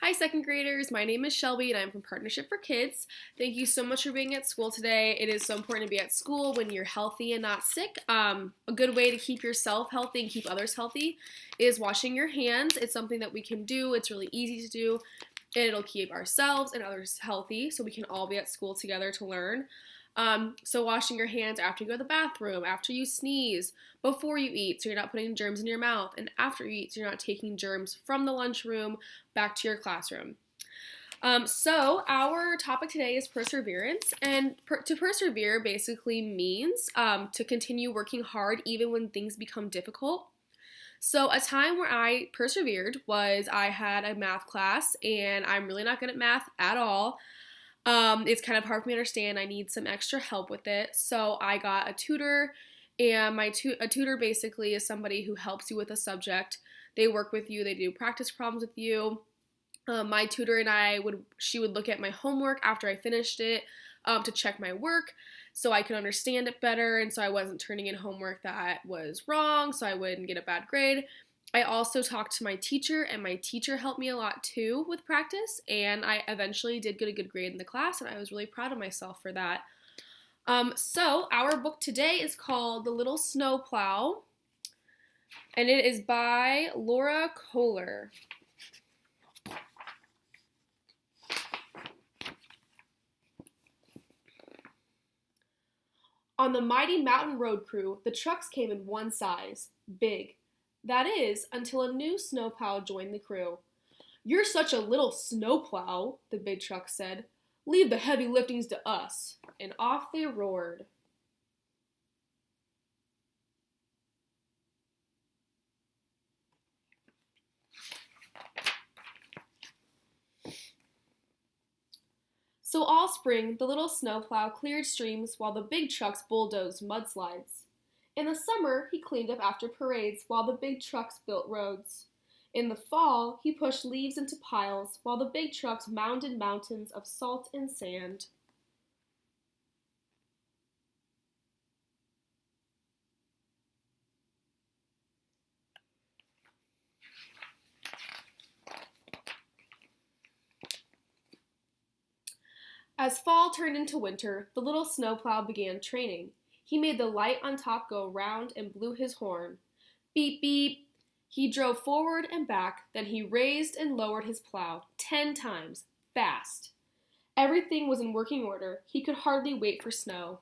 Hi, second graders. My name is Shelby, and I'm from Partnership for Kids. Thank you so much for being at school today. It is so important to be at school when you're healthy and not sick. A good way to keep yourself healthy and keep others healthy is washing your hands. It's something that we can do. It's really easy to do. It'll keep ourselves and others healthy so we can all be at school together to learn. So washing your hands after you go to the bathroom, after you sneeze, before you eat, so you're not putting germs in your mouth, and after you eat, so you're not taking germs from the lunchroom back to your classroom. So our topic today is perseverance, and to persevere basically means to continue working hard even when things become difficult. So a time where I persevered was I had a math class, and I'm really not good at math at all. It's kind of hard for me to understand. I need some extra help with it. So I got a tutor, and a tutor basically is somebody who helps you with a subject. They work with you. They do practice problems with you. My tutor and she would look at my homework after I finished it to check my work so I could understand it better, and so I wasn't turning in homework that was wrong, so I wouldn't get a bad grade. I also talked to my teacher, and my teacher helped me a lot too with practice, and I eventually did get a good grade in the class, and I was really proud of myself for that. So our book today is called The Little Snowplow, and it is by Lora Koehler. On the mighty mountain road crew, the trucks came in one size, big. That is, until a new snowplow joined the crew. "You're such a little snowplow," the big truck said. "Leave the heavy liftings to us." And off they roared. So all spring, the little snowplow cleared streams while the big trucks bulldozed mudslides. In the summer, he cleaned up after parades while the big trucks built roads. In the fall, he pushed leaves into piles while the big trucks mounded mountains of salt and sand. As fall turned into winter, the little snowplow began training. He made the light on top go round and blew his horn. Beep, beep. He drove forward and back, then he raised and lowered his plow 10 times, fast. Everything was in working order. He could hardly wait for snow.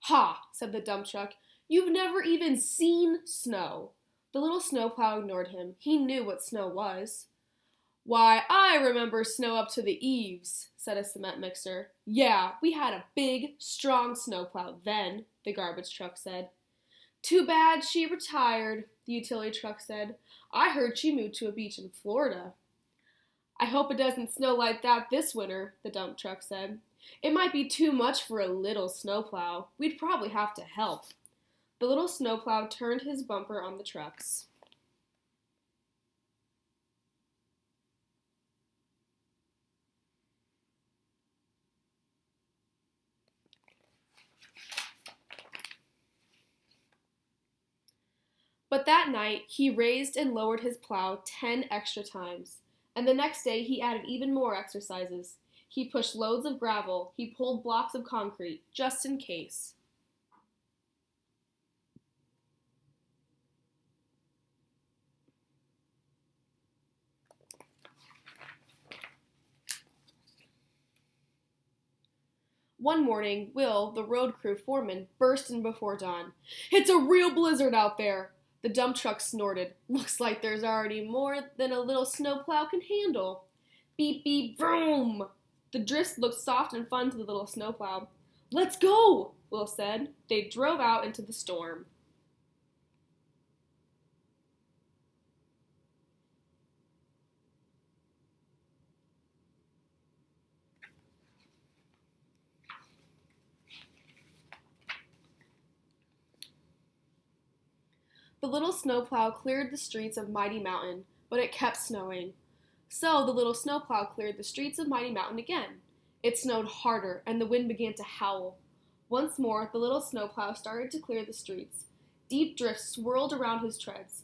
"Ha," said the dump truck. "You've never even seen snow." The little snowplow ignored him. He knew what snow was. "Why, I remember snow up to the eaves," said a cement mixer. "Yeah, we had a big, strong snowplow then," the garbage truck said. "Too bad she retired," the utility truck said. "I heard she moved to a beach in Florida." "I hope it doesn't snow like that this winter," the dump truck said. "It might be too much for a little snowplow. We'd probably have to help." The little snowplow turned his bumper on the trucks. But that night, he raised and lowered his plow 10 extra times. And the next day, he added even more exercises. He pushed loads of gravel. He pulled blocks of concrete, just in case. One morning, Will, the road crew foreman, burst in before dawn. "It's a real blizzard out there!" The dump truck snorted. "Looks like there's already more than a little snowplow can handle." Beep, beep, vroom! The drifts looked soft and fun to the little snowplow. "Let's go," Will said. They drove out into the storm. The little snowplow cleared the streets of Mighty Mountain, but it kept snowing. So the little snowplow cleared the streets of Mighty Mountain again. It snowed harder, and the wind began to howl. Once more, the little snowplow started to clear the streets. Deep drifts swirled around his treads.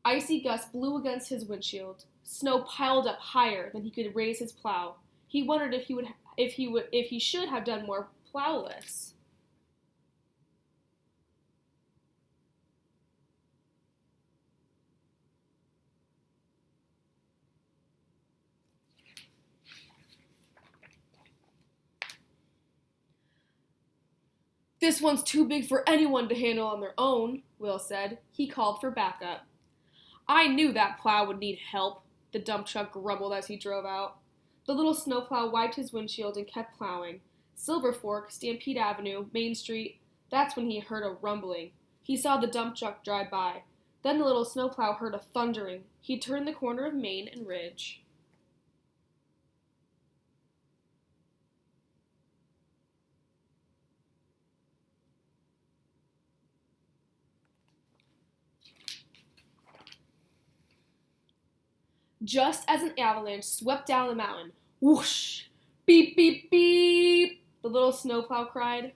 Icy gusts blew against his windshield. Snow piled up higher than he could raise his plow. He wondered if he should have done more plow lifts. This one's too big for anyone to handle on their own, Will said. He called for backup. I knew that plow would need help, the dump truck grumbled as he drove out. The little snowplow wiped his windshield and kept plowing. Silver Fork, Stampede Avenue, Main Street. That's when he heard a rumbling. He saw the dump truck drive by. Then the little snowplow heard a thundering. He turned the corner of Main and Ridge. Just as an avalanche swept down the mountain. Whoosh! Beep, beep, beep! The little snowplow cried.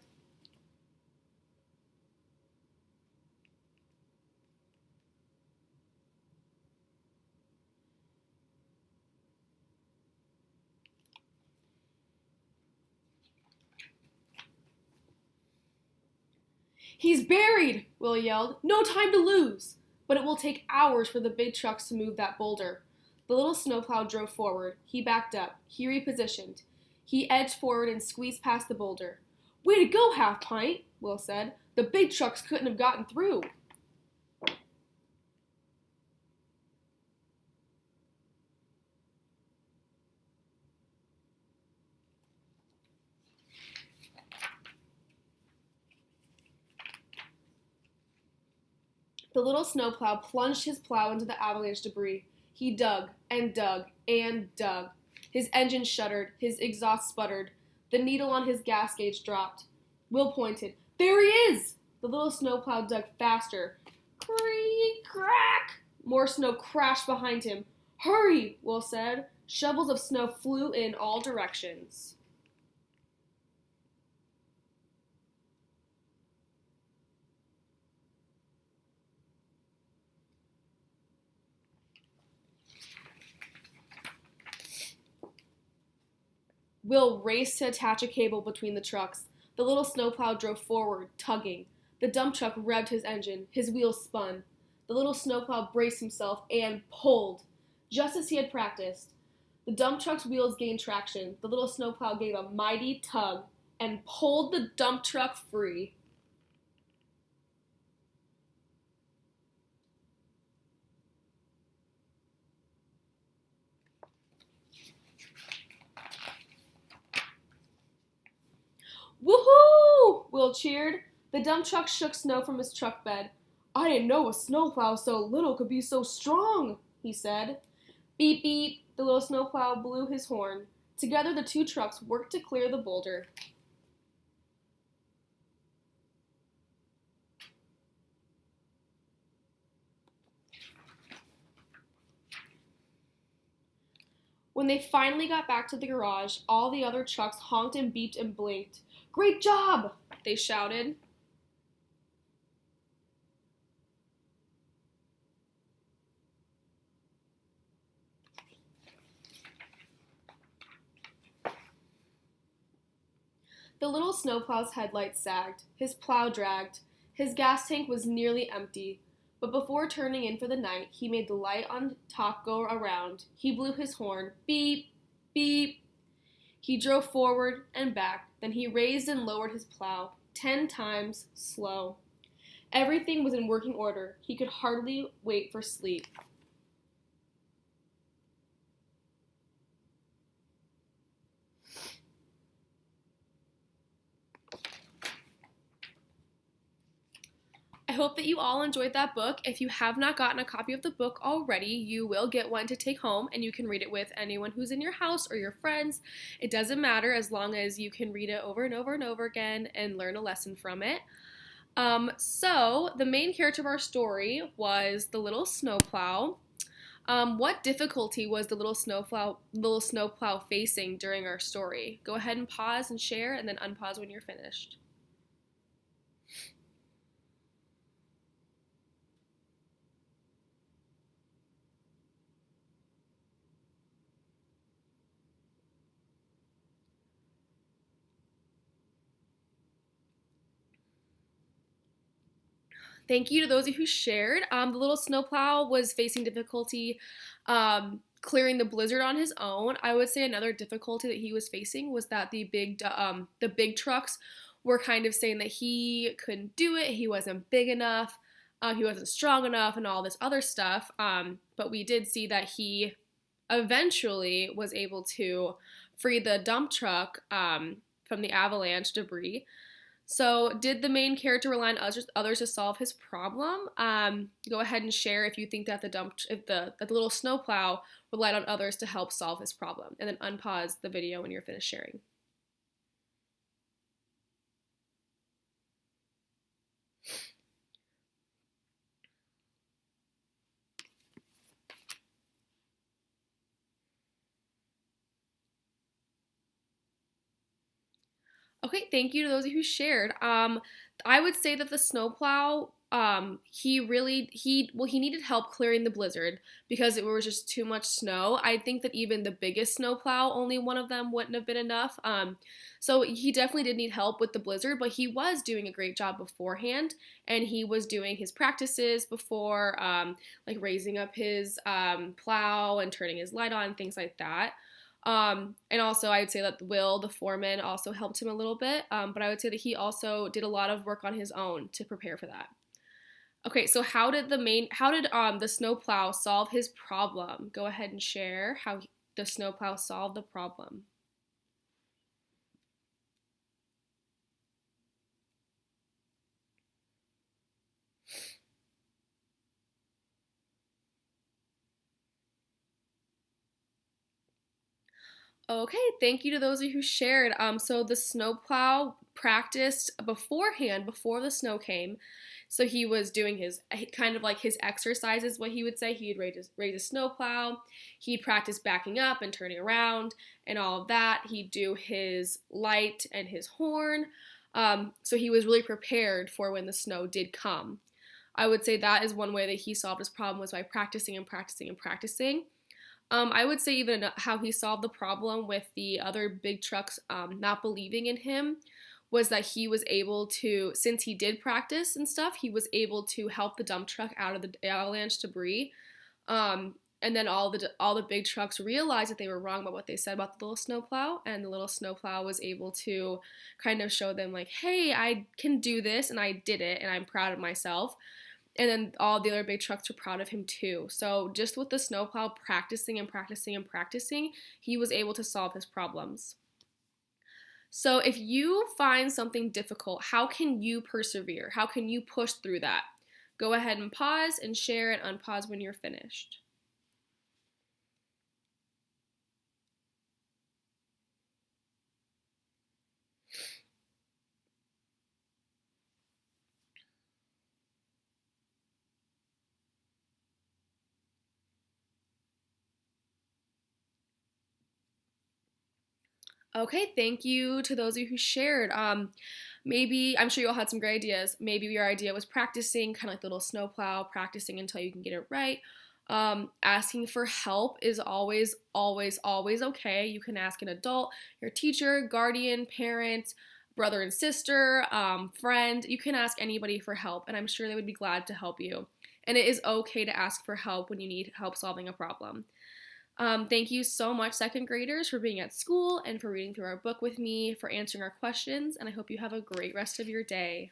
He's buried, Will yelled. No time to lose! But it will take hours for the big trucks to move that boulder. The little snowplow drove forward. He backed up. He repositioned. He edged forward and squeezed past the boulder. Way to go, Half Pint, Will said. The big trucks couldn't have gotten through. The little snowplow plunged his plow into the avalanche debris. He dug and dug and dug. His engine shuddered. His exhaust sputtered. The needle on his gas gauge dropped. Will pointed. There he is! The little snowplow dug faster. Creak, crack! More snow crashed behind him. Hurry, Will said. Shovels of snow flew in all directions. Will raced to attach a cable between the trucks. The little snowplow drove forward, tugging. The dump truck revved his engine. His wheels spun. The little snowplow braced himself and pulled, just as he had practiced. The dump truck's wheels gained traction. The little snowplow gave a mighty tug and pulled the dump truck free. Woohoo! Will cheered. The dump truck shook snow from his truck bed. I didn't know a snowplow so little could be so strong, he said. Beep, beep, the little snowplow blew his horn. Together the two trucks worked to clear the boulder. When they finally got back to the garage, all the other trucks honked and beeped and blinked. Great job, they shouted. The little snowplow's headlights sagged. His plow dragged. His gas tank was nearly empty. But before turning in for the night, he made the light on top go around. He blew his horn. Beep, beep. He drove forward and back. Then he raised and lowered his plow 10 times slow. Everything was in working order. He could hardly wait for sleep. I hope that you all enjoyed that book. If you have not gotten a copy of the book already, you will get one to take home and you can read it with anyone who's in your house or your friends. It doesn't matter as long as you can read it over and over and over again and learn a lesson from it. So the main character of our story was the little snowplow. What difficulty was the little snowplow facing during our story? Go ahead and pause and share, and then unpause when you're finished. Thank you to those of you who shared. The little snowplow was facing difficulty clearing the blizzard on his own. I would say another difficulty that he was facing was that the big trucks were kind of saying that he couldn't do it. He wasn't big enough. He wasn't strong enough, and all this other stuff. But we did see that he eventually was able to free the dump truck from the avalanche debris. So, did the main character rely on others to solve his problem? Go ahead and share if you think that the little snowplow relied on others to help solve his problem, and then unpause the video when you're finished sharing. Okay, thank you to those of you who shared. I would say that the snowplow, he needed help clearing the blizzard because it was just too much snow. I think that even the biggest snowplow, only one of them wouldn't have been enough. So he definitely did need help with the blizzard, but he was doing a great job beforehand, and he was doing his practices before, like raising up his plow and turning his light on, things like that. And also, I would say that Will, the foreman, also helped him a little bit. But I would say that he also did a lot of work on his own to prepare for that. Okay, so how did the snowplow solve his problem? Go ahead and share how the snowplow solved the problem. Okay, thank you to those of you who shared. So the snowplow practiced beforehand, before the snow came. So he was doing his kind of like his exercises, what he would say. He'd raise a snowplow. He'd practice backing up and turning around and all of that. He'd do his light and his horn. So he was really prepared for when the snow did come. I would say that is one way that he solved his problem, was by practicing and practicing and practicing. I would say even how he solved the problem with the other big trucks not believing in him was that he was able to, since he did practice and stuff, he was able to help the dump truck out of the avalanche debris. And then all the big trucks realized that they were wrong about what they said about the little snowplow, and the little snowplow was able to kind of show them like, hey, I can do this, and I did it, and I'm proud of myself. And then all the other big trucks were proud of him too. So just with the snowplow practicing and practicing and practicing, he was able to solve his problems. So if you find something difficult, how can you persevere? How can you push through that? Go ahead and pause and share and unpause when you're finished. Okay, thank you to those of you who shared. Maybe, I'm sure you all had some great ideas. Maybe your idea was practicing, kind of like the little snowplow, practicing until you can get it right. Asking for help is always, always, always okay. You can ask an adult, your teacher, guardian, parent, brother and sister, friend. You can ask anybody for help, and I'm sure they would be glad to help you. And it is okay to ask for help when you need help solving a problem. Thank you so much, second graders, for being at school and for reading through our book with me, for answering our questions, and I hope you have a great rest of your day.